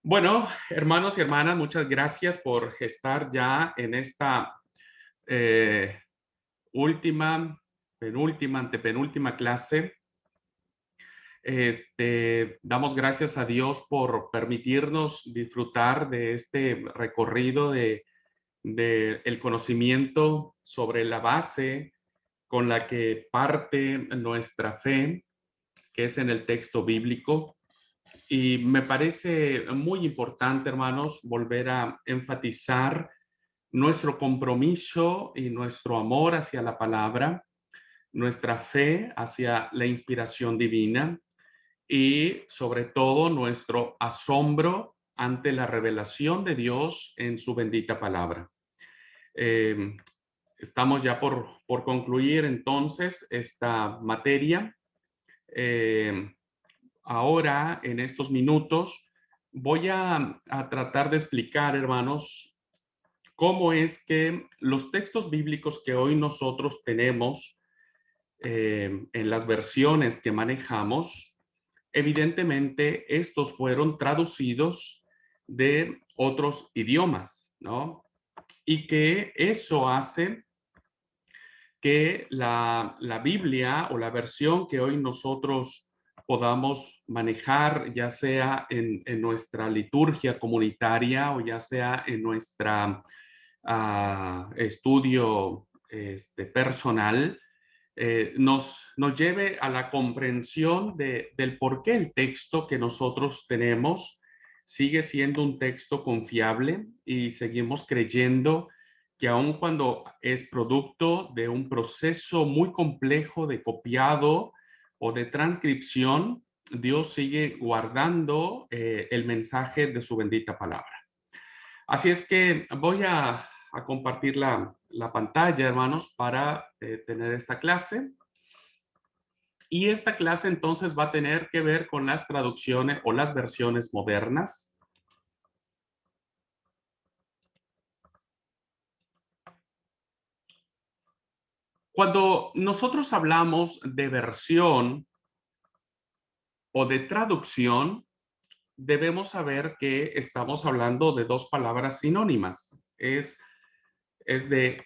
Bueno, hermanos y hermanas, muchas gracias por estar ya en esta eh, última, penúltima, antepenúltima clase. Damos gracias a Dios por permitirnos disfrutar de este recorrido de el conocimiento sobre la base con la que parte nuestra fe, que es en el texto bíblico. Y me parece muy importante, hermanos, volver a enfatizar nuestro compromiso y nuestro amor hacia la palabra, nuestra fe hacia la inspiración divina y sobre todo nuestro asombro ante la revelación de Dios en su bendita palabra. Eh, Estamos ya por concluir entonces esta materia. Eh, Ahora, en estos minutos, voy a tratar de explicar, hermanos, cómo es que los textos bíblicos que hoy nosotros tenemos en las versiones que manejamos, evidentemente estos fueron traducidos de otros idiomas, ¿no? Y que eso hace que la Biblia o la versión que hoy nosotros podamos manejar, ya sea en nuestra liturgia comunitaria o ya sea en nuestra estudio personal, nos lleve a la comprensión del por qué el texto que nosotros tenemos sigue siendo un texto confiable y seguimos creyendo que aun cuando es producto de un proceso muy complejo de copiado o de transcripción, Dios sigue guardando el mensaje de su bendita palabra. Así es que voy a compartir la pantalla, hermanos, para tener esta clase. Y esta clase entonces va a tener que ver con las traducciones o las versiones modernas. Cuando nosotros hablamos de versión o de traducción, debemos saber que estamos hablando de dos palabras sinónimas. Es de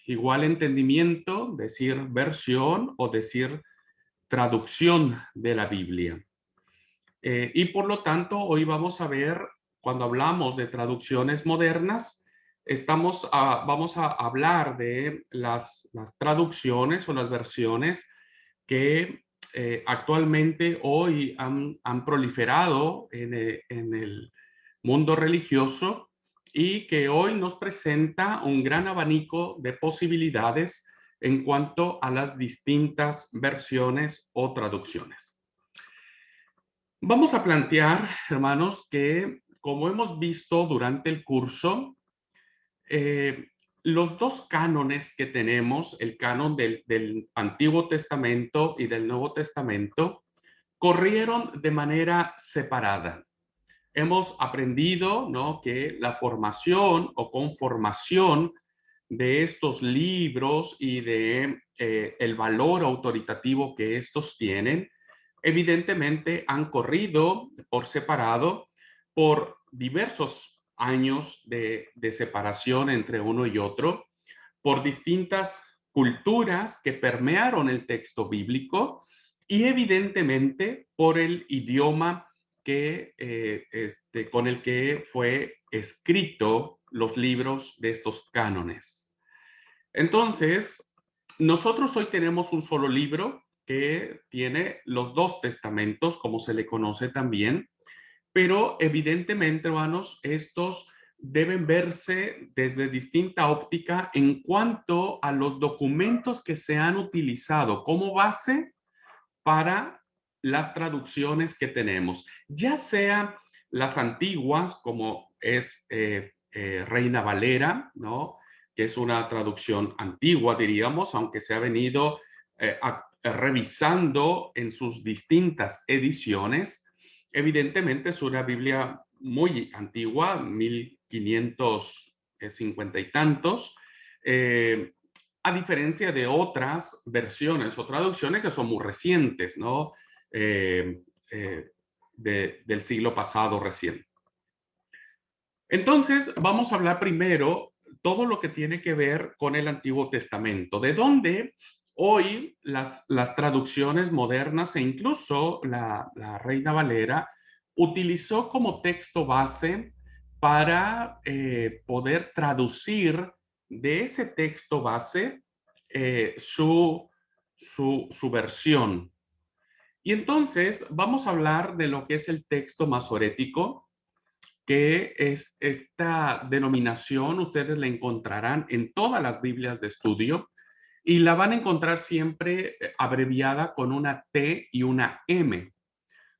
igual entendimiento decir versión o decir traducción de la Biblia. Y por lo tanto, hoy vamos a ver, cuando hablamos de traducciones modernas, vamos a hablar de las traducciones o las versiones que actualmente hoy han proliferado en el mundo religioso y que hoy nos presenta un gran abanico de posibilidades en cuanto a las distintas versiones o traducciones. Vamos a plantear, hermanos, que como hemos visto durante el curso, eh, los dos cánones que tenemos, el canon del Antiguo Testamento y del Nuevo Testamento, corrieron de manera separada. Hemos aprendido, ¿no?, que la formación o conformación de estos libros y de el valor autoritativo que estos tienen, evidentemente han corrido por separado por diversos años de separación entre uno y otro, por distintas culturas que permearon el texto bíblico y evidentemente por el idioma con el que fue escrito los libros de estos cánones. Entonces, nosotros hoy tenemos un solo libro que tiene los dos testamentos, como se le conoce también, pero evidentemente, hermanos, estos deben verse desde distinta óptica en cuanto a los documentos que se han utilizado como base para las traducciones que tenemos, ya sea las antiguas, como es Reina Valera, ¿no?, que es una traducción antigua, diríamos, aunque se ha venido revisando en sus distintas ediciones. Evidentemente es una Biblia muy antigua, 1550 y tantos, a diferencia de otras versiones o traducciones que son muy recientes, ¿no? Eh, eh, del siglo pasado recién. Entonces, vamos a hablar primero todo lo que tiene que ver con el Antiguo Testamento, de dónde hoy las traducciones modernas e incluso la Reina Valera utilizó como texto base para poder traducir de ese texto base su versión. Y entonces vamos a hablar de lo que es el texto masorético, que es esta denominación, ustedes la encontrarán en todas las Biblias de estudio y la van a encontrar siempre abreviada con una T y una M.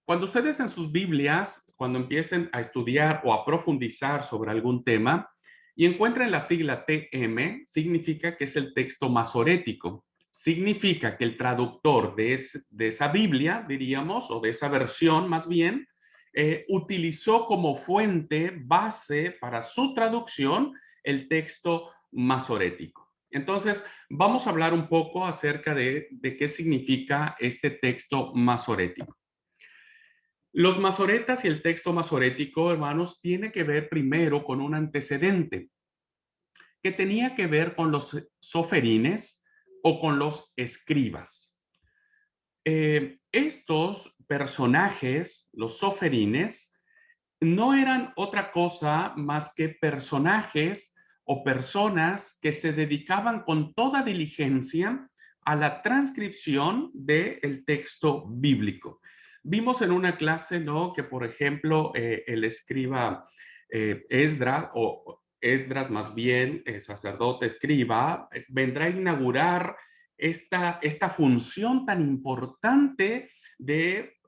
Cuando ustedes en sus Biblias, cuando empiecen a estudiar o a profundizar sobre algún tema y encuentren la sigla TM, significa que es el texto masorético. Significa que el traductor de esa Biblia, diríamos, o de esa versión más bien, utilizó como fuente base para su traducción el texto masorético. Entonces, vamos a hablar un poco acerca de qué significa este texto masorético. Los masoretas y el texto masorético, hermanos, tiene que ver primero con un antecedente que tenía que ver con los soferines o con los escribas. Estos personajes, los soferines, no eran otra cosa más que personajes o personas que se dedicaban con toda diligencia a la transcripción del texto bíblico. Vimos en una clase, ¿no?, que por ejemplo el escriba Esdras, o Esdras más bien, sacerdote escriba, vendrá a inaugurar esta función tan importante de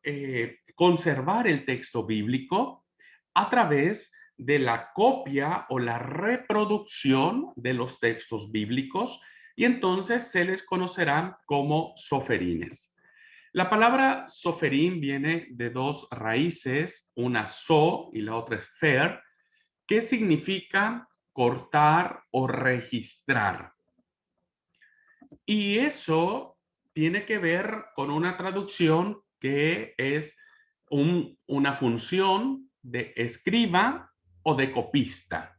conservar el texto bíblico a través de la copia o la reproducción de los textos bíblicos, y entonces se les conocerá como soferines. La palabra soferín viene de dos raíces, una so y la otra es fer, que significa cortar o registrar. Y eso tiene que ver con una traducción que es una función de escriba o de copista.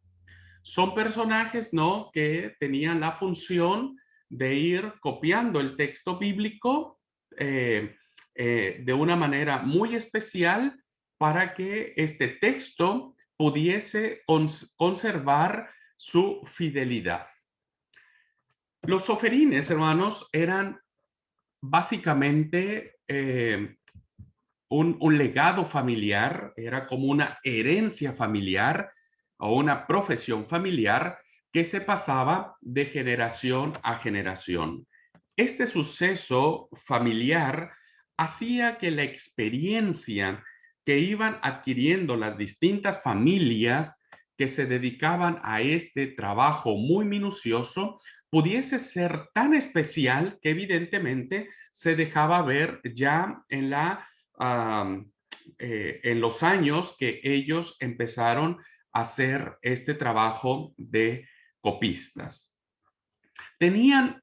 Son personajes, ¿no?, que tenían la función de ir copiando el texto bíblico de una manera muy especial para que este texto pudiese conservar su fidelidad. Los soferines, hermanos, eran básicamente un legado familiar, era como una herencia familiar o una profesión familiar que se pasaba de generación a generación. Este suceso familiar hacía que la experiencia que iban adquiriendo las distintas familias que se dedicaban a este trabajo muy minucioso pudiese ser tan especial que evidentemente se dejaba ver ya en los años que ellos empezaron a hacer este trabajo de copistas. Tenían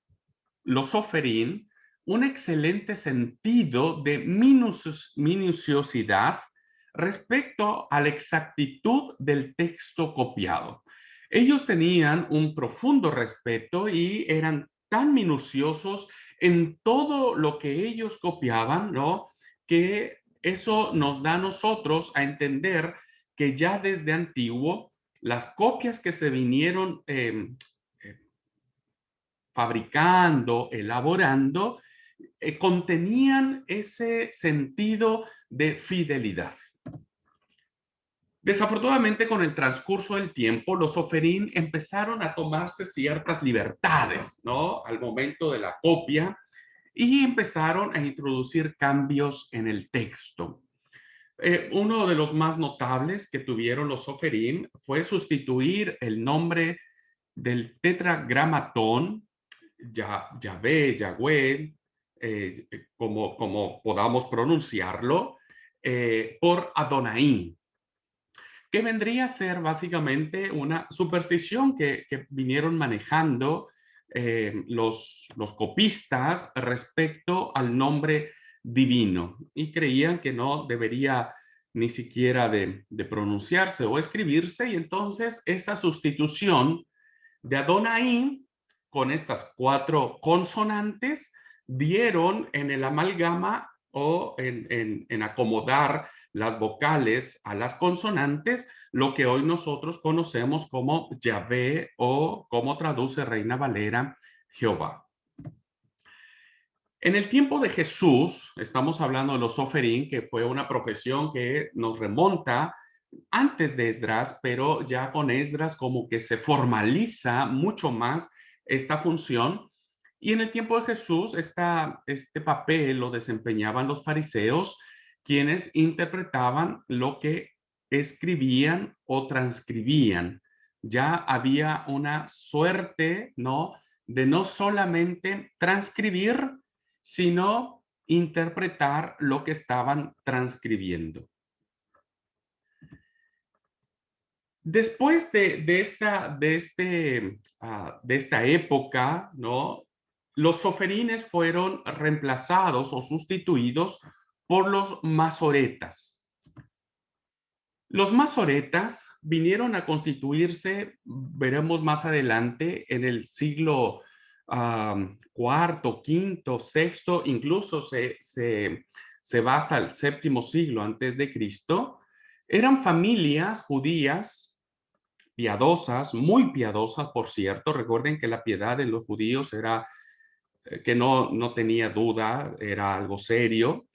los soferín un excelente sentido de minuciosidad respecto a la exactitud del texto copiado. Ellos tenían un profundo respeto y eran tan minuciosos en todo lo que ellos copiaban, ¿no?, que eso nos da a nosotros a entender que ya desde antiguo las copias que se vinieron fabricando, elaborando, contenían ese sentido de fidelidad. Desafortunadamente, con el transcurso del tiempo, los soferín empezaron a tomarse ciertas libertades, ¿no?, al momento de la copia, y empezaron a introducir cambios en el texto. Uno de los más notables que tuvieron los soferín fue sustituir el nombre del tetragramatón, Yahvé, Yahweh, como podamos pronunciarlo, por Adonai, que vendría a ser básicamente una superstición que vinieron manejando los copistas respecto al nombre divino, y creían que no debería ni siquiera de pronunciarse o escribirse, y entonces esa sustitución de Adonai con estas 4 consonantes dieron en el amalgama o en acomodar las vocales a las consonantes, lo que hoy nosotros conocemos como Yahvé o como traduce Reina Valera, Jehová. En el tiempo de Jesús, estamos hablando de los soferín, que fue una profesión que nos remonta antes de Esdras, pero ya con Esdras como que se formaliza mucho más esta función. Y en el tiempo de Jesús, este papel lo desempeñaban los fariseos, quienes interpretaban lo que escribían o transcribían. Ya había una suerte, ¿no? De no solamente transcribir, sino interpretar lo que estaban transcribiendo. Después de esta época, ¿no? Los soferines fueron reemplazados o sustituidos por los masoretas. Los masoretas vinieron a constituirse, veremos más adelante, en el siglo cuarto, quinto, sexto, incluso se va hasta el séptimo siglo antes de Cristo. Eran familias judías piadosas, muy piadosas, por cierto. Recuerden que la piedad de los judíos era que no tenía duda, era algo serio.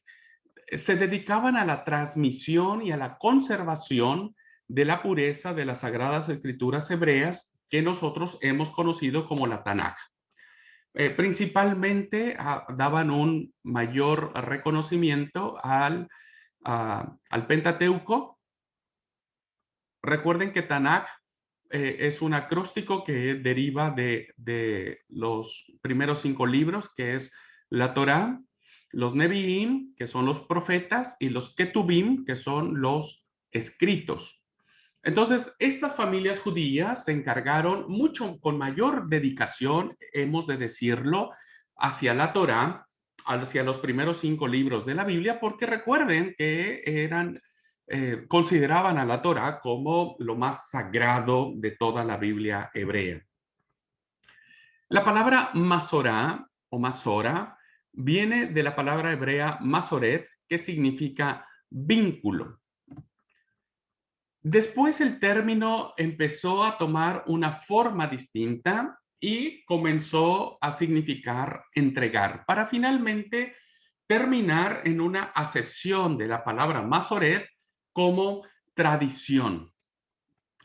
Se dedicaban a la transmisión y a la conservación de la pureza de las sagradas escrituras hebreas que nosotros hemos conocido como la Tanaj. Principalmente daban un mayor reconocimiento al Pentateuco. Recuerden que Tanaj es un acróstico que deriva de los primeros 5 libros, que es la Torá, los Nevi'im, que son los profetas, y los Ketubim, que son los escritos. Entonces, estas familias judías se encargaron mucho, con mayor dedicación, hemos de decirlo, hacia la Torá, hacia los primeros 5 libros de la Biblia, porque recuerden que consideraban a la Torá como lo más sagrado de toda la Biblia hebrea. La palabra Masorá o Masora viene de la palabra hebrea Masoret, que significa vínculo. Después el término empezó a tomar una forma distinta y comenzó a significar entregar, para finalmente terminar en una acepción de la palabra Masoret como tradición.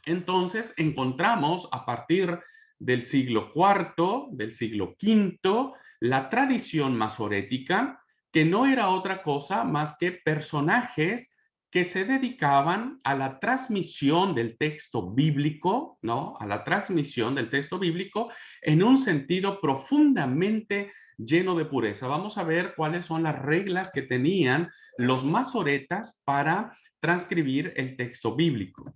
Entonces encontramos a partir del siglo IV, del siglo V, la tradición masorética, que no era otra cosa más que personajes que se dedicaban a la transmisión del texto bíblico, ¿no? A la transmisión del texto bíblico en un sentido profundamente lleno de pureza. Vamos a ver cuáles son las reglas que tenían los masoretas para transcribir el texto bíblico.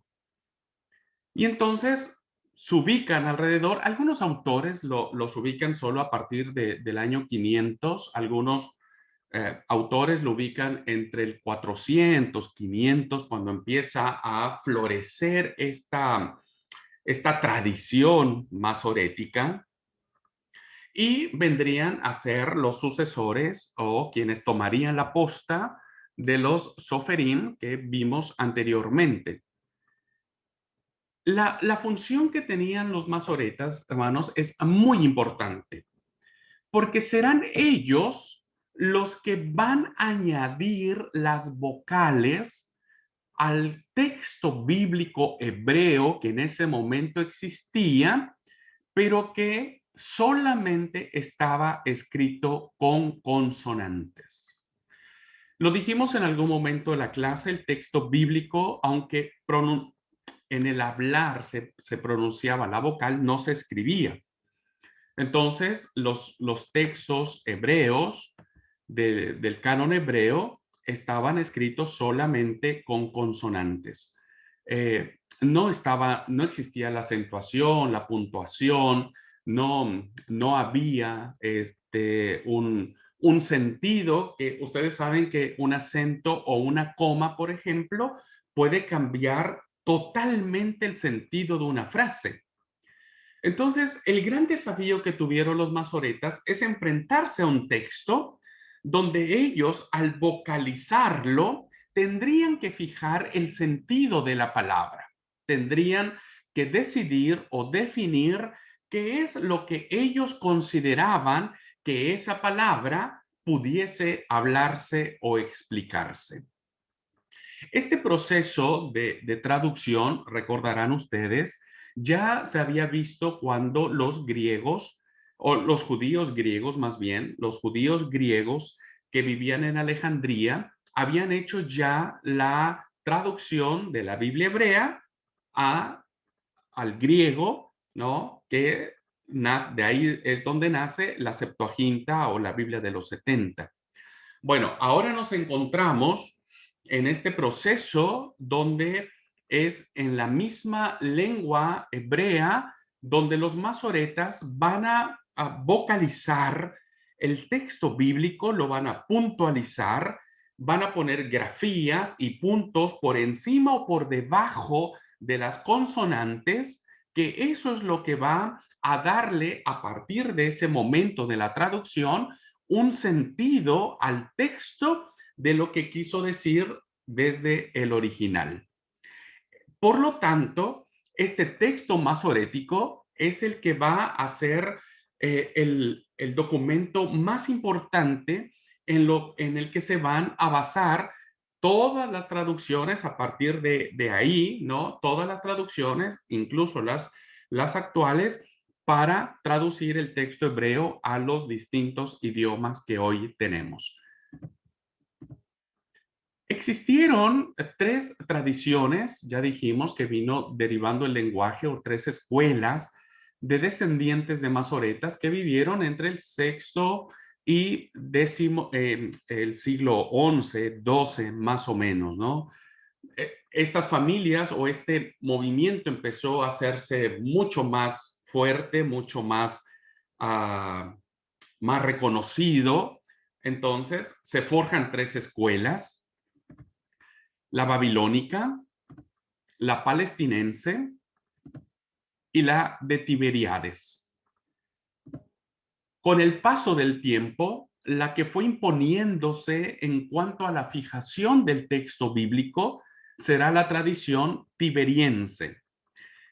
Y entonces se ubican alrededor, algunos autores los ubican solo a partir del año 500, algunos autores lo ubican entre el 400, 500, cuando empieza a florecer esta tradición masorética, y vendrían a ser los sucesores o quienes tomarían la posta de los soferín que vimos anteriormente. La función que tenían los masoretas, hermanos, es muy importante, porque serán ellos los que van a añadir las vocales al texto bíblico hebreo que en ese momento existía, pero que solamente estaba escrito con consonantes. Lo dijimos en algún momento de la clase, el texto bíblico, aunque en el hablar se pronunciaba la vocal, no se escribía. Entonces, los textos hebreos del canon hebreo estaban escritos solamente con consonantes. No existía la acentuación, la puntuación, no había un sentido, que ustedes saben que un acento o una coma, por ejemplo, puede cambiar totalmente el sentido de una frase. Entonces, el gran desafío que tuvieron los masoretas es enfrentarse a un texto donde ellos, al vocalizarlo, tendrían que fijar el sentido de la palabra. Tendrían que decidir o definir qué es lo que ellos consideraban que esa palabra pudiese hablarse o explicarse. Este proceso de traducción, recordarán ustedes, ya se había visto cuando los griegos, o los judíos griegos más bien, los judíos griegos que vivían en Alejandría, habían hecho ya la traducción de la Biblia hebrea a, al griego, ¿no? Que de ahí es donde nace la Septuaginta o la Biblia de los 70. Bueno, ahora nos encontramos en este proceso donde es en la misma lengua hebrea donde los masoretas van a vocalizar el texto bíblico, lo van a puntualizar, van a poner grafías y puntos por encima o por debajo de las consonantes, que eso es lo que va a darle a partir de ese momento de la traducción un sentido al texto de lo que quiso decir desde el original. Por lo tanto, este texto masorético es el que va a ser el documento más importante en el que se van a basar todas las traducciones a partir de ahí, ¿no? Todas las traducciones, incluso las actuales, para traducir el texto hebreo a los distintos idiomas que hoy tenemos. Existieron tres tradiciones, ya dijimos que vino derivando el lenguaje, o tres escuelas de descendientes de masoretas que vivieron entre el sexto y décimo, el siglo 11, 12 más o menos, ¿no? Estas familias o este movimiento empezó a hacerse mucho más fuerte, mucho más, más reconocido. Entonces se forjan tres escuelas: la babilónica, la palestinense y la de Tiberíades. Con el paso del tiempo, la que fue imponiéndose en cuanto a la fijación del texto bíblico será la tradición tiberiense.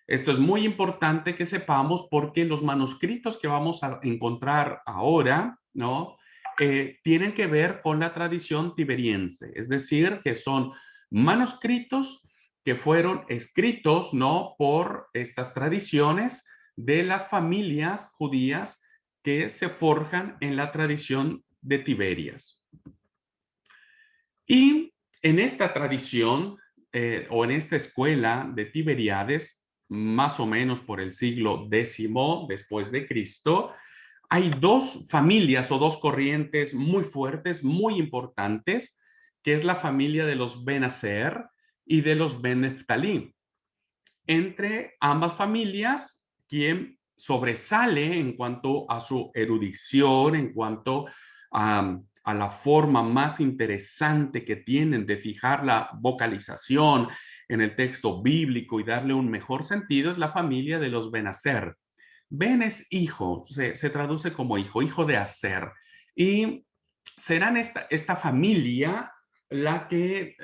Esto es muy importante que sepamos porque los manuscritos que vamos a encontrar ahora, ¿no? Tienen que ver con la tradición tiberiense, es decir, que son manuscritos que fueron escritos, ¿no? Por estas tradiciones de las familias judías que se forjan en la tradición de Tiberias. Y en esta tradición o en esta escuela de Tiberíades, más o menos por el siglo X después de Cristo, hay dos familias o dos corrientes muy fuertes, muy importantes, que es la familia de los Ben Aser y de los Ben Neftalí. Entre ambas familias, quien sobresale en cuanto a su erudición, en cuanto a la forma más interesante que tienen de fijar la vocalización en el texto bíblico y darle un mejor sentido, es la familia de los Ben Aser. Ben es hijo, se traduce como hijo, hijo de Aser. Y serán esta familia la que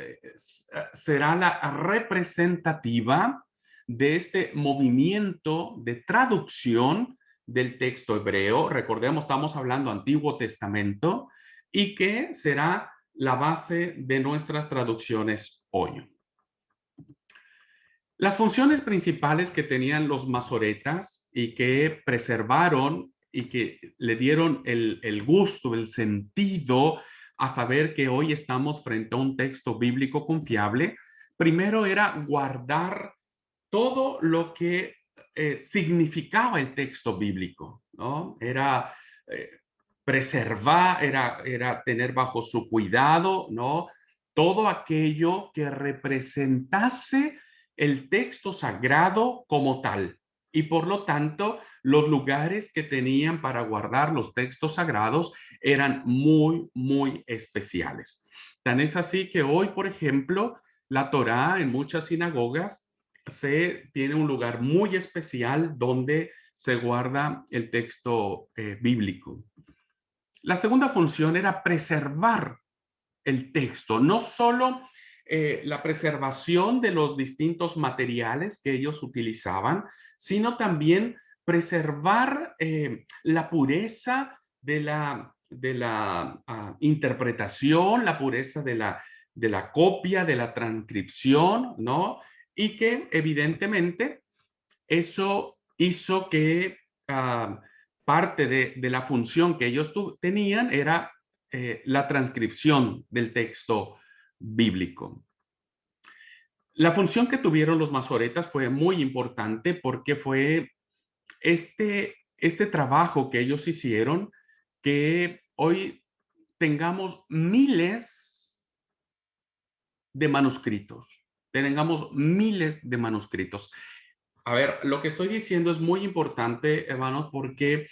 será la representativa de este movimiento de traducción del texto hebreo. Recordemos, estamos hablando Antiguo Testamento, y que será la base de nuestras traducciones hoy. Las funciones principales que tenían los masoretas y que preservaron y que le dieron el gusto, el sentido a saber que hoy estamos frente a un texto bíblico confiable, primero era guardar todo lo que significaba el texto bíblico, ¿no? Era eh, preservar, era tener bajo su cuidado, ¿no? Todo aquello que representase el texto sagrado como tal. y por lo tanto los lugares que tenían para guardar los textos sagrados eran muy, muy especiales. Tan es así que hoy, por ejemplo, la Torá en muchas sinagogas se tiene un lugar muy especial donde se guarda el texto bíblico. La segunda función era preservar el texto, no solo la preservación de los distintos materiales que ellos utilizaban, sino también preservar la pureza de la interpretación, la pureza de la copia, de la transcripción, ¿no? Y que evidentemente eso hizo que parte de la función que ellos tenían era la transcripción del texto bíblico. La función que tuvieron los masoretas fue muy importante porque fue este trabajo que ellos hicieron que hoy tengamos miles de manuscritos. Tengamos miles de manuscritos. A ver, lo que estoy diciendo es muy importante, hermanos, porque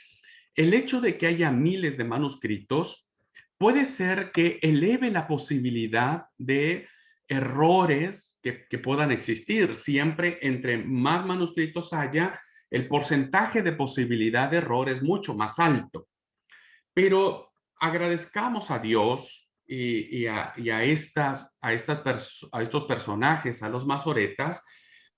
el hecho de que haya miles de manuscritos puede ser que eleve la posibilidad de errores que puedan existir. Siempre entre más manuscritos haya, el porcentaje de posibilidad de error es mucho más alto. Pero agradezcamos a Dios y a estos personajes, a los masoretas,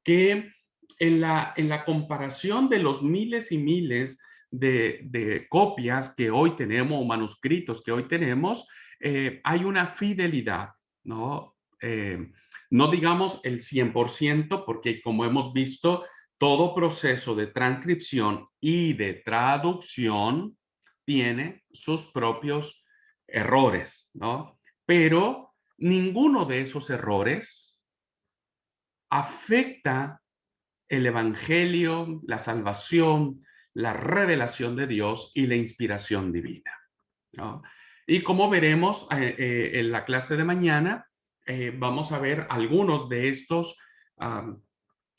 que en la comparación de los miles y miles de copias que hoy tenemos, o manuscritos que hoy tenemos, hay una fidelidad, ¿no? No digamos el 100%, porque como hemos visto, todo proceso de transcripción y de traducción tiene sus propios errores, ¿no? Pero ninguno de esos errores afecta el evangelio, la salvación, la revelación de Dios y la inspiración divina, ¿no? Y como veremos en la clase de mañana, vamos a ver algunos de estos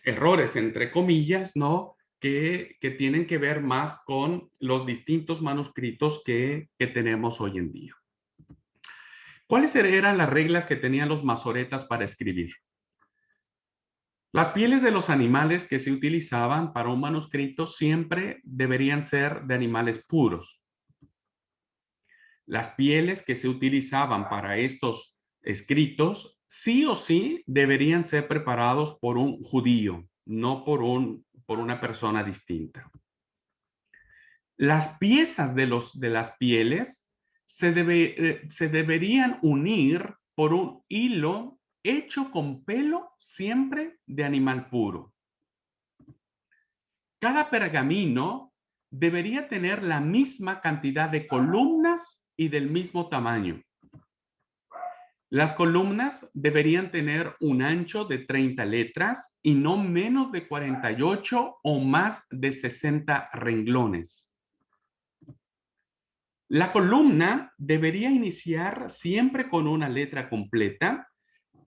errores, entre comillas, ¿no? Que tienen que ver más con los distintos manuscritos que tenemos hoy en día. ¿Cuáles eran las reglas que tenían los masoretas para escribir? Las pieles de los animales que se utilizaban para un manuscrito siempre deberían ser de animales puros. Las pieles que se utilizaban para estos escritos sí o sí deberían ser preparados por un judío, no por una persona distinta. Las piezas de las pieles se deberían unir por un hilo hecho con pelo siempre de animal puro. Cada pergamino debería tener la misma cantidad de columnas y del mismo tamaño. Las columnas deberían tener un ancho de 30 letras y no menos de 48 o más de 60 renglones. La columna debería iniciar siempre con una letra completa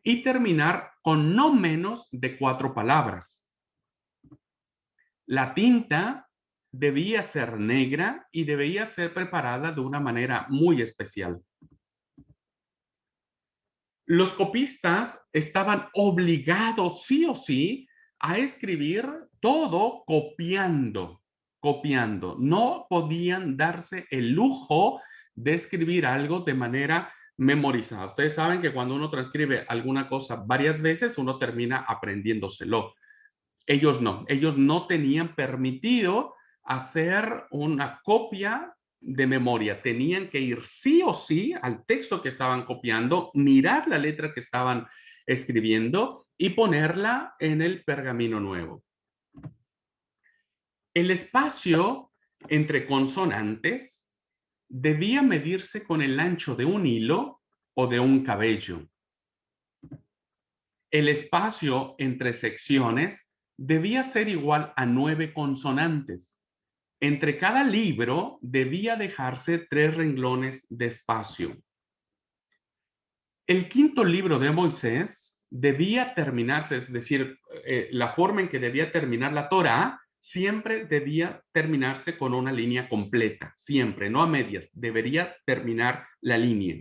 y terminar con no menos de 4 palabras. La tinta debía ser negra y debía ser preparada de una manera muy especial. Los copistas estaban obligados sí o sí a escribir todo copiando. No podían darse el lujo de escribir algo de manera memorizada. Ustedes saben que cuando uno transcribe alguna cosa varias veces, uno termina aprendiéndoselo. Ellos no tenían permitido hacer una copia de memoria. Tenían que ir sí o sí al texto que estaban copiando, mirar la letra que estaban escribiendo y ponerla en el pergamino nuevo. El espacio entre consonantes debía medirse con el ancho de un hilo o de un cabello. El espacio entre secciones debía ser igual a 9 consonantes. Entre cada libro debía dejarse 3 renglones de espacio. El quinto libro de Moisés debía terminarse, es decir, la forma en que debía terminar la Torá siempre debía terminarse con una línea completa, siempre, no a medias, debería terminar la línea.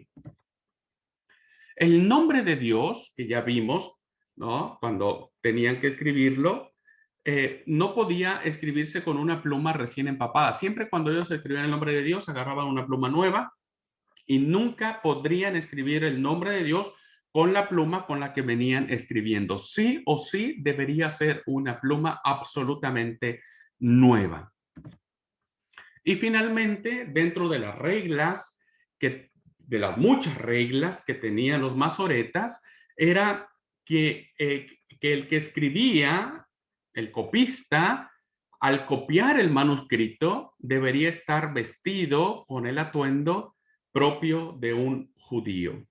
El nombre de Dios, que ya vimos, ¿no? Cuando tenían que escribirlo, no podía escribirse con una pluma recién empapada. Siempre cuando ellos escribían el nombre de Dios, agarraban una pluma nueva y nunca podrían escribir el nombre de Dios con la pluma con la que venían escribiendo. Sí o sí debería ser una pluma absolutamente nueva. Y finalmente, dentro de las reglas, de las muchas reglas que tenían los masoretas, era que el que escribía, el copista, al copiar el manuscrito, debería estar vestido con el atuendo propio de un judío.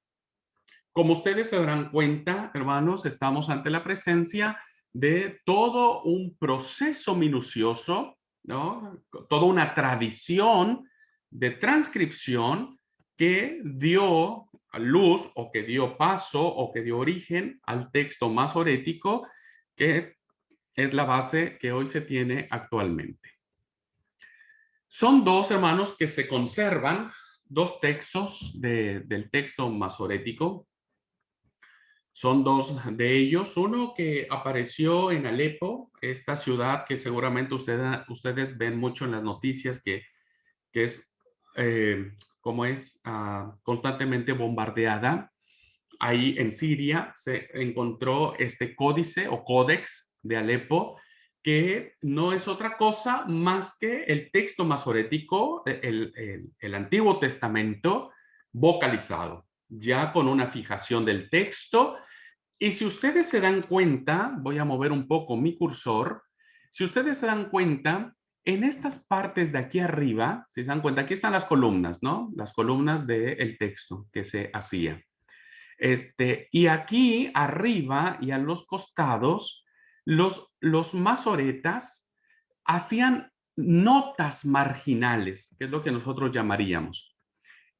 Como ustedes se darán cuenta, hermanos, estamos ante la presencia de todo un proceso minucioso, ¿no? Toda una tradición de transcripción que dio a luz o que dio paso o que dio origen al texto masorético, que es la base que hoy se tiene actualmente. Son dos hermanos que se conservan, dos textos del texto masorético. Son dos de ellos. Uno que apareció en Alepo, esta ciudad que seguramente ustedes ven mucho en las noticias, que es, como es, constantemente bombardeada. Ahí en Siria se encontró este códice o códex de Alepo, que no es otra cosa más que el texto masorético, el Antiguo Testamento vocalizado, ya con una fijación del texto. Y si ustedes se dan cuenta, voy a mover un poco mi cursor, si ustedes se dan cuenta, en estas partes de aquí arriba, si se dan cuenta, aquí están las columnas, ¿no? Las columnas del texto que se hacía. Y aquí arriba y a los costados, los masoretas hacían notas marginales, que es lo que nosotros llamaríamos.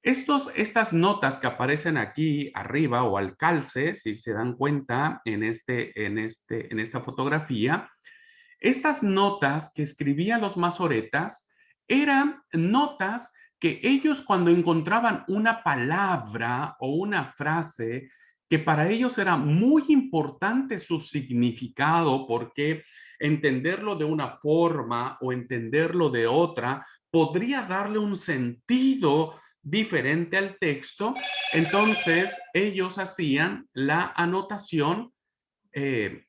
Estas notas que aparecen aquí arriba o al calce, si se dan cuenta en esta fotografía, estas notas que escribían los masoretas eran notas que ellos cuando encontraban una palabra o una frase que para ellos era muy importante su significado, porque entenderlo de una forma o entenderlo de otra podría darle un sentido diferente al texto, entonces ellos hacían la anotación eh,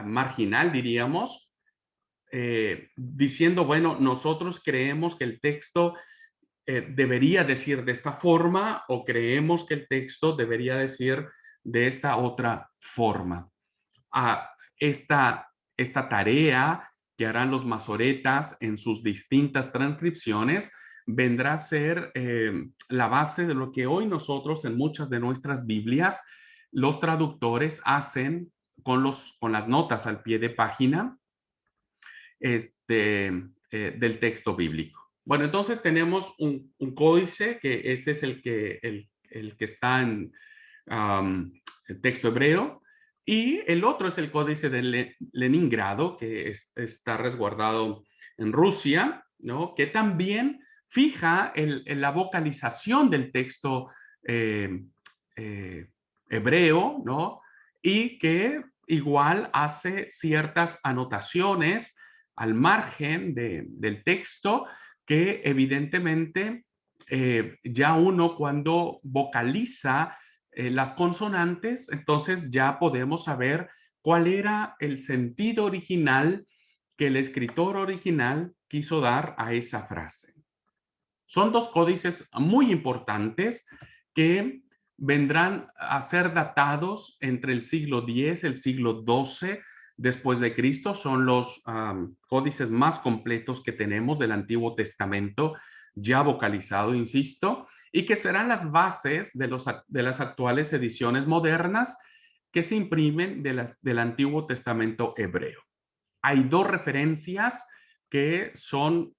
marginal, diríamos, diciendo, bueno, nosotros creemos que el texto debería decir de esta forma o creemos que el texto debería decir de esta otra forma. A esta tarea que harán los masoretas en sus distintas transcripciones vendrá a ser la base de lo que hoy nosotros en muchas de nuestras Biblias, los traductores hacen con las notas al pie de página del texto bíblico. Bueno, entonces tenemos un códice, que este es el que está en el texto hebreo, y el otro es el códice de Leningrado, que está resguardado en Rusia, ¿no? Que también fija la vocalización del texto eh, eh, hebreo, ¿no? Y que igual hace ciertas anotaciones al margen del texto que evidentemente ya uno cuando vocaliza las consonantes, entonces ya podemos saber cuál era el sentido original que el escritor original quiso dar a esa frase. Son dos códices muy importantes que vendrán a ser datados entre el siglo X, el siglo XII después de Cristo. Son los códices más completos que tenemos del Antiguo Testamento, ya vocalizado, insisto, y que serán las bases de las actuales ediciones modernas que se imprimen del Antiguo Testamento hebreo. Hay dos referencias que son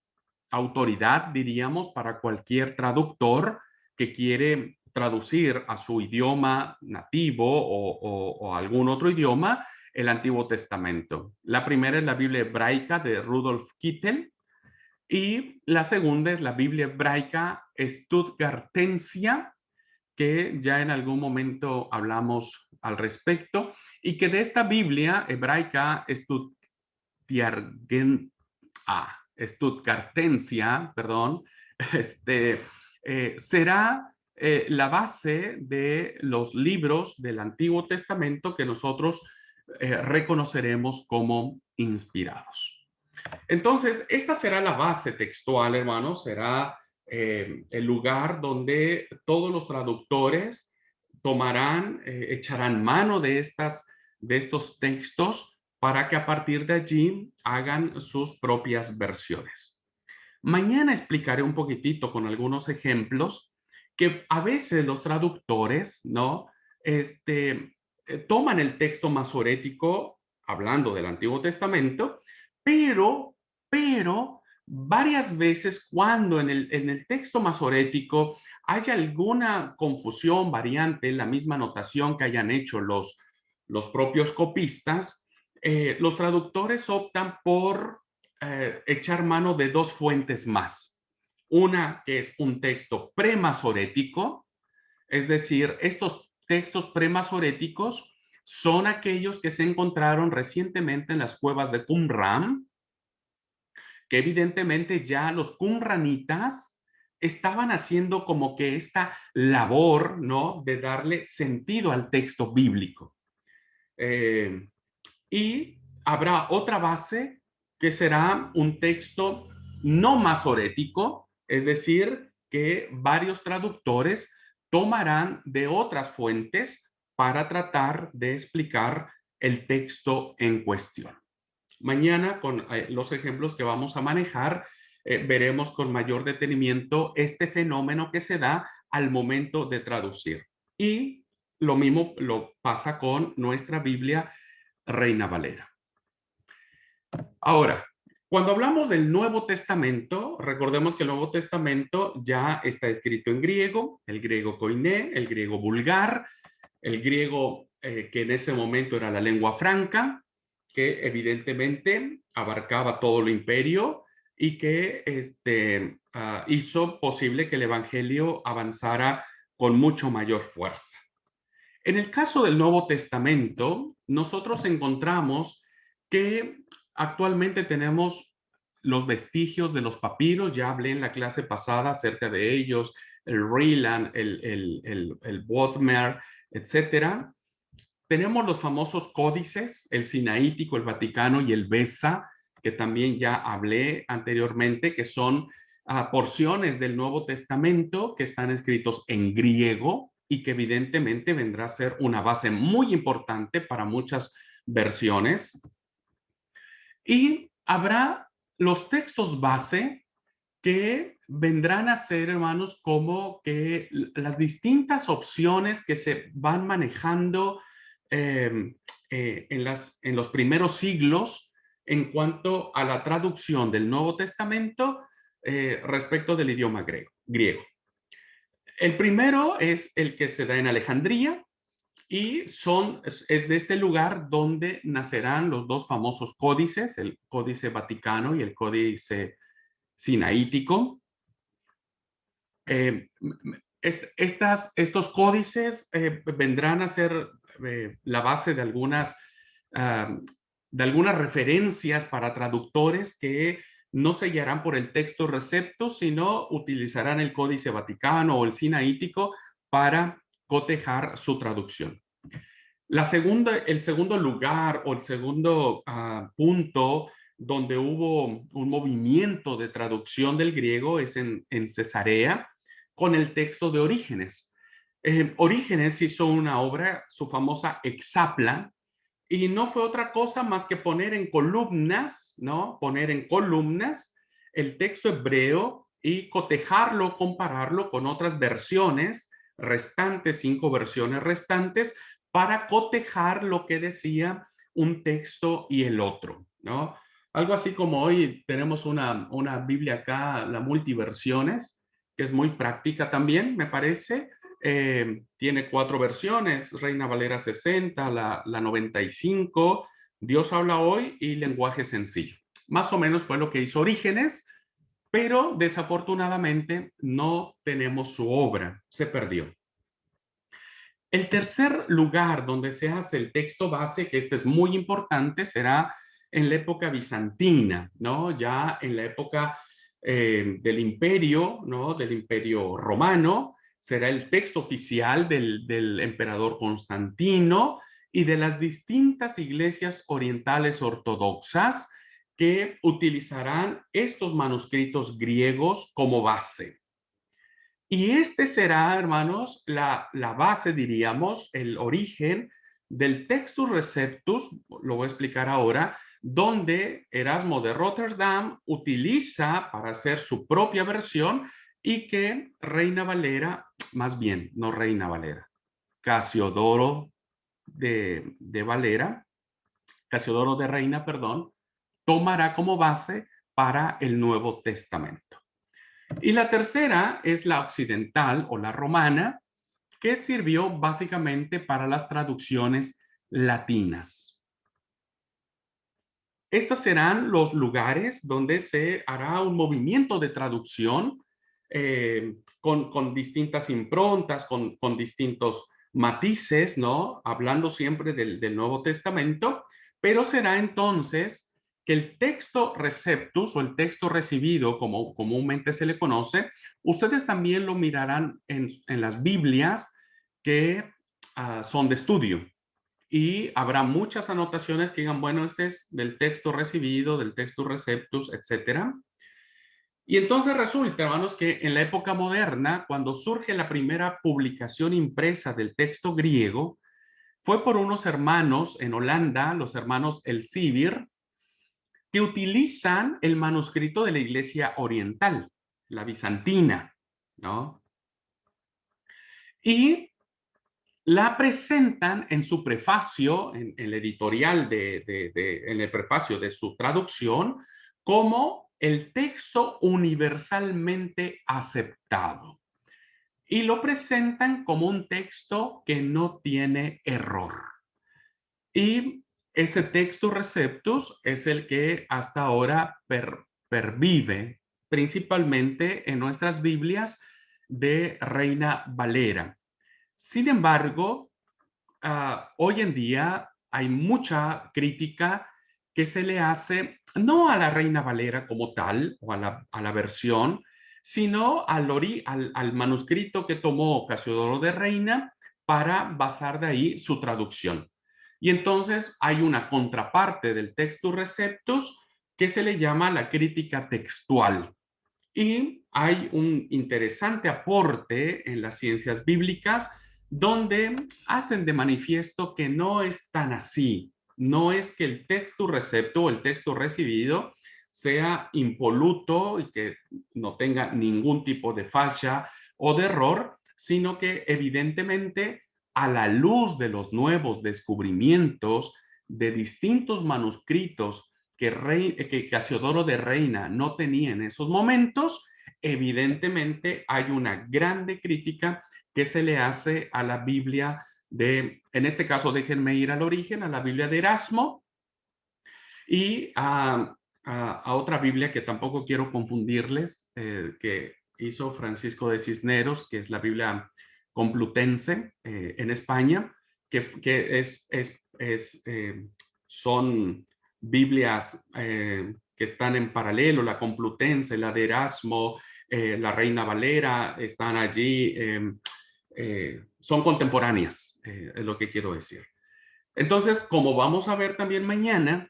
autoridad, diríamos, para cualquier traductor que quiere traducir a su idioma nativo o algún otro idioma, el Antiguo Testamento. La primera es la Biblia hebraica de Rudolf Kittel y la segunda es la Biblia hebraica Stuttgartensia, que ya en algún momento hablamos al respecto, y que de esta Biblia hebraica Stuttgartensia, perdón, este, será la base de los libros del Antiguo Testamento que nosotros reconoceremos como inspirados. Entonces, esta será la base textual, hermanos, será el lugar donde todos los traductores tomarán, echarán mano de estos textos para que a partir de allí hagan sus propias versiones. Mañana explicaré un poquitito con algunos ejemplos que a veces los traductores, ¿no? Toman el texto masorético, hablando del Antiguo Testamento, pero, pero varias veces cuando en el texto masorético hay alguna confusión, variante, la misma notación que hayan hecho los propios copistas, los traductores optan por echar mano de dos fuentes más. Una que es un texto premasorético, es decir, estos textos premasoréticos son aquellos que se encontraron recientemente en las cuevas de Qumran, que evidentemente ya los qumranitas estaban haciendo como que esta labor, ¿no? De darle sentido al texto bíblico. Y habrá otra base que será un texto no masorético, es decir, que varios traductores tomarán de otras fuentes para tratar de explicar el texto en cuestión. Mañana, con los ejemplos que vamos a manejar, veremos con mayor detenimiento este fenómeno que se da al momento de traducir. Y lo mismo lo pasa con nuestra Biblia Reina Valera. Ahora, cuando hablamos del Nuevo Testamento, recordemos que el Nuevo Testamento ya está escrito en griego, el griego koiné, el griego vulgar, el griego que en ese momento era la lengua franca, que evidentemente abarcaba todo el imperio y que hizo posible que el Evangelio avanzara con mucho mayor fuerza. En el caso del Nuevo Testamento, nosotros encontramos que actualmente tenemos los vestigios de los papiros, ya hablé en la clase pasada acerca de ellos, el Ryland, el Bodmer, etcétera. Tenemos los famosos códices, el Sinaítico, el Vaticano y el Besa, que también ya hablé anteriormente, que son porciones del Nuevo Testamento que están escritos en griego y que evidentemente vendrá a ser una base muy importante para muchas versiones. Y habrá los textos base que vendrán a ser, hermanos, como que las distintas opciones que se van manejando en los primeros siglos en cuanto a la traducción del Nuevo Testamento respecto del idioma griego. El primero es el que se da en Alejandría y es de este lugar donde nacerán los dos famosos códices, el Códice Vaticano y el Códice Sinaítico. Estos códices vendrán a ser la base de algunas referencias para traductores que no se guiarán por el texto recepto, sino utilizarán el Códice Vaticano o el Sinaítico para cotejar su traducción. El segundo lugar o el segundo punto donde hubo un movimiento de traducción del griego es en Cesarea, con el texto de Orígenes. Orígenes hizo una obra, su famosa Hexapla, y no fue otra cosa más que poner en columnas, ¿no? Poner en columnas el texto hebreo y cotejarlo, compararlo con otras versiones restantes, 5 versiones restantes, para cotejar lo que decía un texto y el otro, ¿no? Algo así como hoy tenemos una Biblia acá, la multiversiones, que es muy práctica también, me parece, tiene 4 versiones, Reina Valera 60, la 95, Dios habla hoy y lenguaje sencillo. Más o menos fue lo que hizo Orígenes, pero desafortunadamente no tenemos su obra, se perdió. El tercer lugar donde se hace el texto base, que este es muy importante, será en la época bizantina, ¿no? Ya en la época del imperio, ¿no? Del imperio romano, será el texto oficial del emperador Constantino y de las distintas iglesias orientales ortodoxas que utilizarán estos manuscritos griegos como base. Y este será, hermanos, la base, diríamos, el origen del Textus Receptus, lo voy a explicar ahora, donde Erasmo de Rotterdam utiliza para hacer su propia versión y que Reina Valera, más bien, no Reina Valera, Casiodoro de Valera, Casiodoro de Reina, perdón, tomará como base para el Nuevo Testamento. Y la tercera es la occidental o la romana, que sirvió básicamente para las traducciones latinas. Estos serán los lugares donde se hará un movimiento de traducción con distintas improntas, con distintos matices, ¿no? Hablando siempre del Nuevo Testamento, pero será entonces que el texto receptus o el texto recibido, como comúnmente se le conoce, ustedes también lo mirarán en las Biblias que son de estudio. Y habrá muchas anotaciones que digan, bueno, este es del texto recibido, del texto receptus, etcétera. Y entonces resulta, hermanos, que en la época moderna, cuando surge la primera publicación impresa del texto griego, fue por unos hermanos en Holanda, los hermanos Elsevier, que utilizan el manuscrito de la Iglesia Oriental, la bizantina, ¿no? Y la presentan en su prefacio, en el editorial, en el prefacio de su traducción, como el texto universalmente aceptado. Y lo presentan como un texto que no tiene error. Y ese texto receptus es el que hasta ahora pervive principalmente en nuestras Biblias de Reina Valera. Sin embargo, hoy en día hay mucha crítica que se le hace no a la Reina Valera como tal o a la versión, sino al manuscrito que tomó Casiodoro de Reina para basar de ahí su traducción. Y entonces hay una contraparte del Textus Receptus que se le llama la crítica textual. Y hay un interesante aporte en las ciencias bíblicas donde hacen de manifiesto que no es tan así. No es que el texto recepto o el texto recibido sea impoluto y que no tenga ningún tipo de falla o de error, sino que evidentemente a la luz de los nuevos descubrimientos de distintos manuscritos que Casiodoro de Reina no tenía en esos momentos, evidentemente hay una grande crítica que se le hace a la Biblia en este caso déjenme ir al origen, a la Biblia de Erasmo y a otra Biblia que tampoco quiero confundirles, que hizo Francisco de Cisneros, que es la Biblia Complutense en España, que son Biblias que están en paralelo, la Complutense, la de Erasmo, la Reina Valera, están allí, son contemporáneas, es lo que quiero decir. Entonces, como vamos a ver también mañana,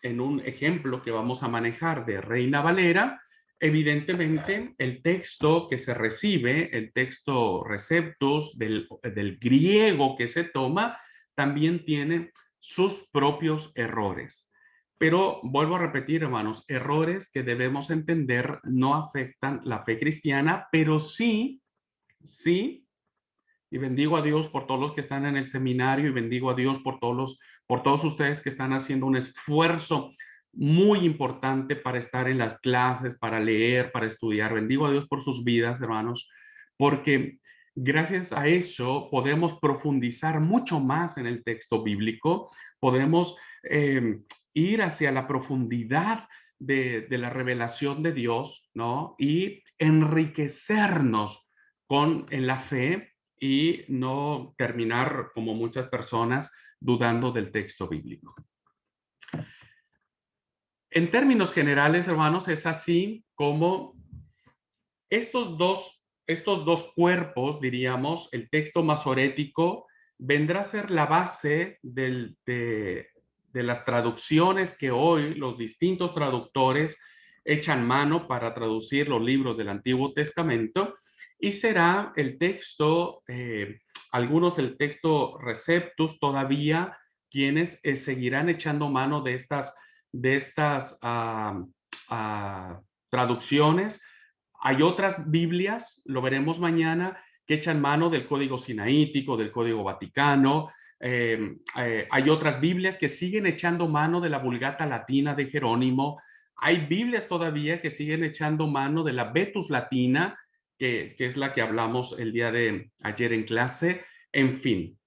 en un ejemplo que vamos a manejar de Reina Valera, evidentemente el texto que se recibe, el texto receptus del griego que se toma, también tiene sus propios errores. Pero vuelvo a repetir, hermanos, errores que debemos entender no afectan la fe cristiana, pero sí, sí, y bendigo a Dios por todos los que están en el seminario y bendigo a Dios por todos ustedes que están haciendo un esfuerzo muy importante para estar en las clases, para leer, para estudiar. Bendigo a Dios por sus vidas, hermanos, porque Gracias a eso podemos profundizar mucho más en el texto bíblico, podemos ir hacia la profundidad de la revelación de Dios, ¿no? Y enriquecernos en la fe y no terminar como muchas personas dudando del texto bíblico. En términos generales, hermanos, es así como estos dos cuerpos, diríamos, el texto masorético vendrá a ser la base de las traducciones que hoy los distintos traductores echan mano para traducir los libros del Antiguo Testamento, y será el texto, algunos el texto Receptus todavía, quienes seguirán echando mano de estas traducciones. Hay otras Biblias, lo veremos mañana, que echan mano del Código Sinaítico, del Código Vaticano. Hay otras Biblias que siguen echando mano de la Vulgata Latina de Jerónimo. Hay Biblias todavía que siguen echando mano de la Vetus Latina, que es la que hablamos el día de ayer en clase. En fin.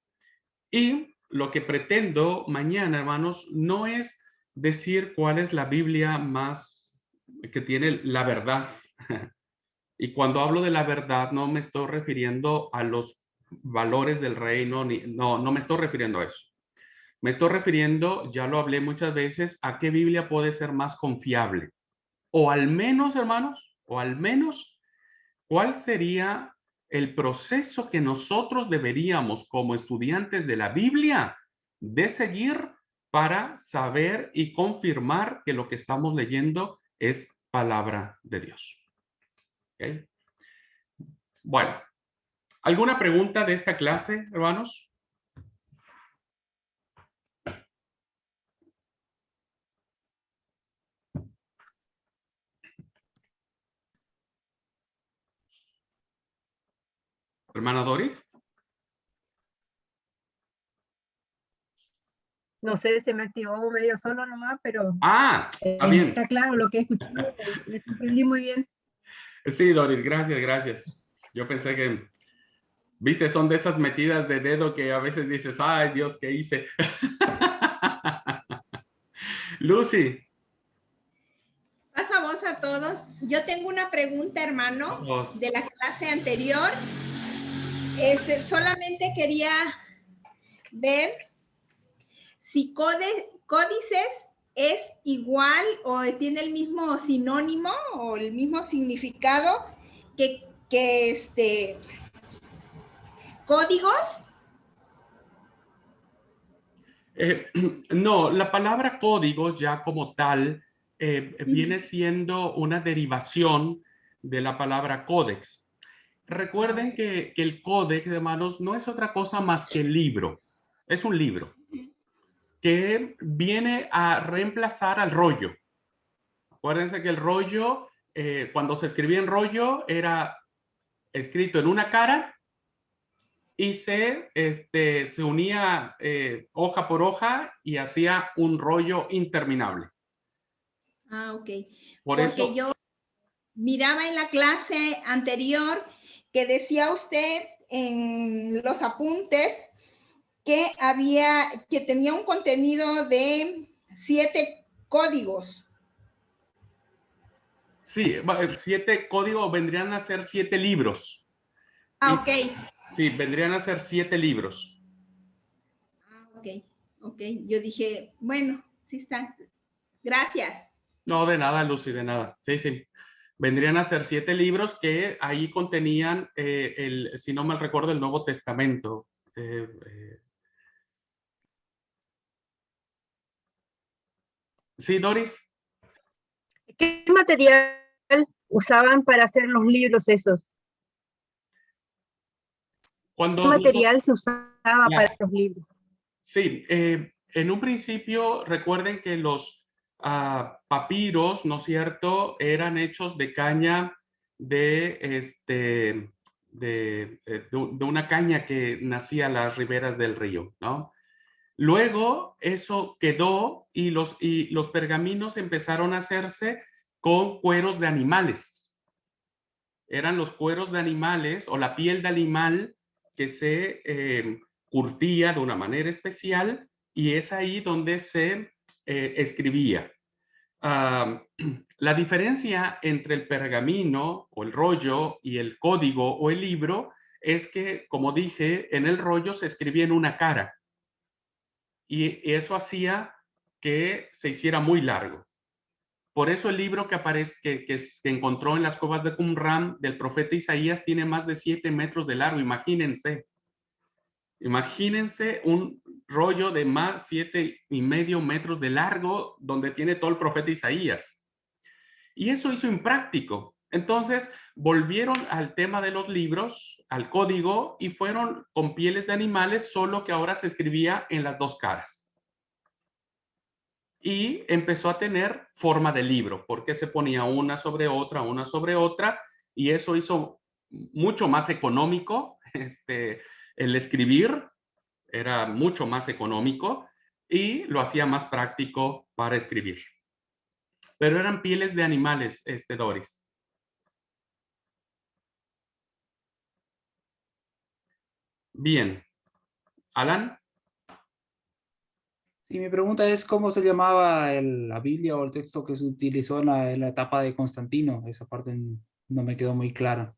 Y lo que pretendo mañana, hermanos, no es decir cuál es la Biblia más que tiene la verdad. Y cuando hablo de la verdad, no me estoy refiriendo a los valores del reino, no me estoy refiriendo a eso. Me estoy refiriendo, ya lo hablé muchas veces, a qué Biblia puede ser más confiable. O al menos, hermanos, o al menos, ¿cuál sería el proceso que nosotros deberíamos, como estudiantes de la Biblia, de seguir para saber y confirmar que lo que estamos leyendo es palabra de Dios? ¿Okay? Bueno, ¿alguna pregunta de esta clase, hermanos? Hermana Doris. No sé, se me activó medio solo nomás, pero Está bien. está claro lo que he escuchado, le comprendí muy bien. Sí, Doris, gracias, gracias. Yo pensé que, viste, son de esas metidas de dedo que a veces dices, ay, Dios, ¿qué hice? Lucy. Pasa voz a todos. Yo tengo una pregunta, hermano, de la clase anterior. Solamente quería ver si códices es igual o tiene el mismo sinónimo o el mismo significado que códigos. No, la palabra códigos ya como tal viene siendo una derivación de la palabra códex. Recuerden que el códex, hermanos, no es otra cosa más que el libro. Es un libro que viene a reemplazar al rollo. Acuérdense que el rollo, cuando se escribía en rollo, era escrito en una cara y se unía hoja por hoja y hacía un rollo interminable. Ah, ok. Porque eso, yo miraba en la clase anterior que decía usted en los apuntes que tenía un contenido de 7 códigos. Sí, 7 códigos vendrían a ser 7 libros. Ah, ok. Sí, vendrían a ser 7 libros. Ah, ok. Yo dije, bueno, sí están. Gracias. No, de nada, Lucy, de nada. Sí. Vendrían a ser 7 libros que ahí contenían, si no mal recuerdo, el Nuevo Testamento. Sí, Doris. ¿Qué material usaban para hacer los libros esos? ¿Qué material se usaba para los libros? Sí, en un principio recuerden que los papiros, ¿no es cierto?, eran hechos de caña de una caña que nacía a las riberas del río, ¿no? Luego eso quedó y los pergaminos empezaron a hacerse con cueros de animales. eran los cueros de animales o la piel de animal que se curtía de una manera especial y es ahí donde se escribía. La diferencia entre el pergamino o el rollo y el código o el libro es que, como dije, en el rollo se escribía en una cara y eso hacía que se hiciera muy largo. Por eso el libro que aparece, que se encontró en las cuevas de Qumran del profeta Isaías tiene más de 7 metros de largo. Imagínense un rollo de más 7,5 metros de largo donde tiene todo el profeta Isaías. Y eso hizo impráctico. Entonces volvieron al tema de los libros, al código, y fueron con pieles de animales, solo que ahora se escribía en las dos caras. Y empezó a tener forma de libro, porque se ponía una sobre otra, y eso hizo mucho más económico. El escribir era mucho más económico y lo hacía más práctico para escribir. Pero eran pieles de animales, Doris. Bien. Alan. Sí, mi pregunta es cómo se llamaba la Biblia o el texto que se utilizó en la etapa de Constantino. Esa parte no me quedó muy clara.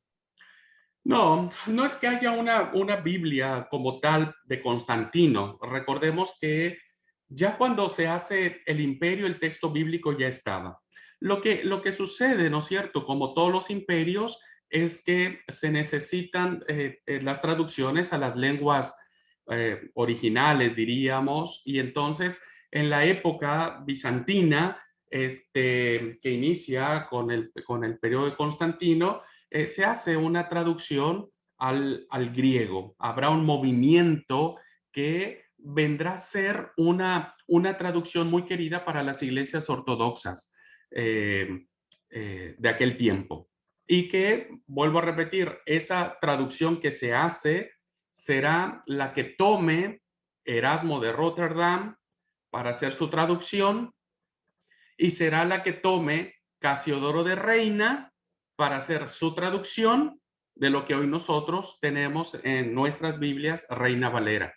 No, no es que haya una Biblia como tal de Constantino. Recordemos que ya cuando se hace el imperio, el texto bíblico ya estaba. Lo que sucede, ¿no es cierto? Como todos los imperios, es que se necesitan las traducciones a las lenguas originales, diríamos, y entonces en la época bizantina, que inicia con el periodo de Constantino, se hace una traducción al griego. Habrá un movimiento que vendrá a ser una traducción muy querida para las iglesias ortodoxas de aquel tiempo. Y que, vuelvo a repetir, esa traducción que se hace será la que tome Erasmo de Rotterdam para hacer su traducción y será la que tome Casiodoro de Reina para hacer su traducción de lo que hoy nosotros tenemos en nuestras Biblias, Reina Valera.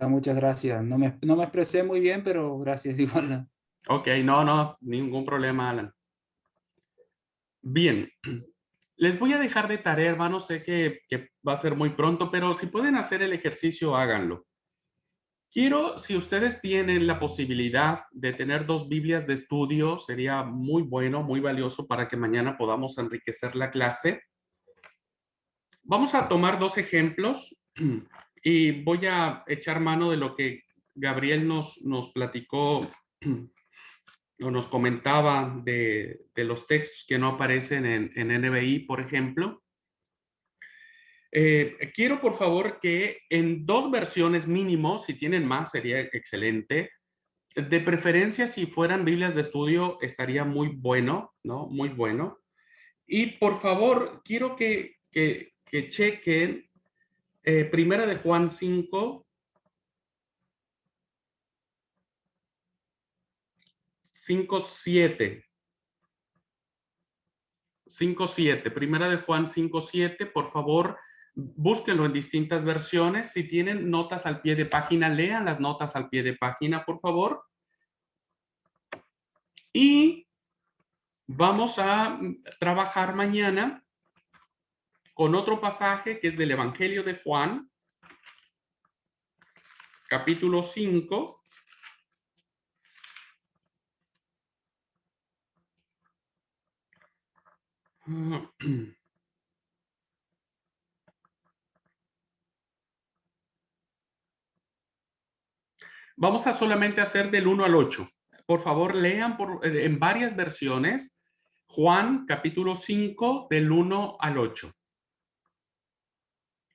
Muchas gracias. No me expresé muy bien, pero gracias igual. Ok, no, ningún problema, Alan. Bien, les voy a dejar de tarea, hermanos. Sé que va a ser muy pronto, pero si pueden hacer el ejercicio, háganlo. Quiero, si ustedes tienen la posibilidad de tener 2 Biblias de estudio, sería muy bueno, muy valioso para que mañana podamos enriquecer la clase. Vamos a tomar 2 ejemplos y voy a echar mano de lo que Gabriel nos platicó o nos comentaba de los textos que no aparecen en NBI, por ejemplo. Quiero, por favor, que en 2 versiones mínimo, si tienen más, sería excelente. De preferencia, si fueran Biblias de estudio, estaría muy bueno, ¿no? Muy bueno. Y por favor, quiero que chequen Primera de Juan 5, 5:7. 5:7. Primera de Juan 5:7, por favor, búsquenlo en distintas versiones. Si tienen notas al pie de página, lean las notas al pie de página, por favor. Y vamos a trabajar mañana con otro pasaje que es del Evangelio de Juan, capítulo 5. Vamos a solamente hacer del 1 al 8. Por favor, lean en varias versiones Juan capítulo 5 del 1 al 8.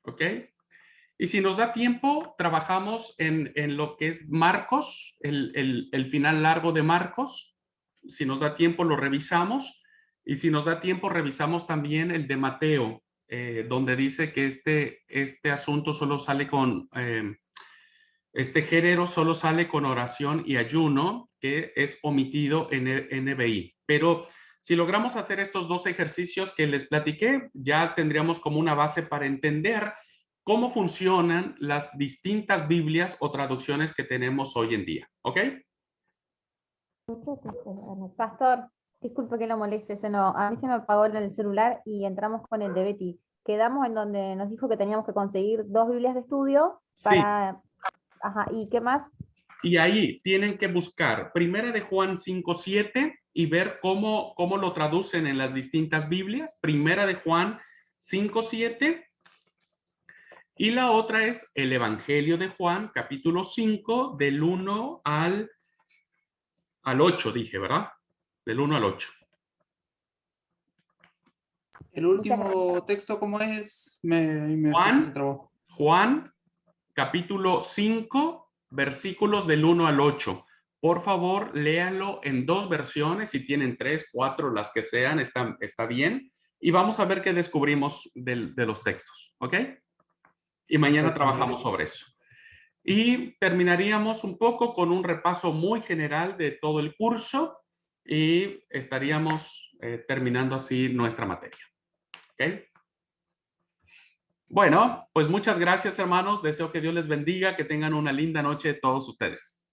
¿Ok? Y si nos da tiempo, trabajamos en lo que es Marcos, el final largo de Marcos. Si nos da tiempo, lo revisamos. Y si nos da tiempo, revisamos también el de Mateo, donde dice que este asunto solo sale con... este género solo sale con oración y ayuno, que es omitido en NBI. Pero si logramos hacer estos dos ejercicios que les platiqué, ya tendríamos como una base para entender cómo funcionan las distintas Biblias o traducciones que tenemos hoy en día. ¿Ok? Pastor, disculpe que lo moleste, a mí se me apagó el celular y entramos con el de Betty. Quedamos en donde nos dijo que teníamos que conseguir 2 Biblias de estudio para... Ajá, ¿y qué más? Y ahí tienen que buscar Primera de Juan 5:7 y ver cómo lo traducen en las distintas Biblias. Primera de Juan 5:7. Y la otra es el Evangelio de Juan, capítulo 5, del 1 al 8, dije, ¿verdad? Del 1 al 8. El último texto, ¿cómo es? Juan, se trabó. Juan, capítulo 5, versículos del 1 al 8. Por favor, léanlo en 2 versiones, si tienen 3, 4, las que sean, está bien. Y vamos a ver qué descubrimos de los textos, ¿ok? Y mañana trabajamos sobre eso. Y terminaríamos un poco con un repaso muy general de todo el curso y estaríamos terminando así nuestra materia. ¿Ok? Bueno, pues muchas gracias, hermanos. Deseo que Dios les bendiga, que tengan una linda noche todos ustedes.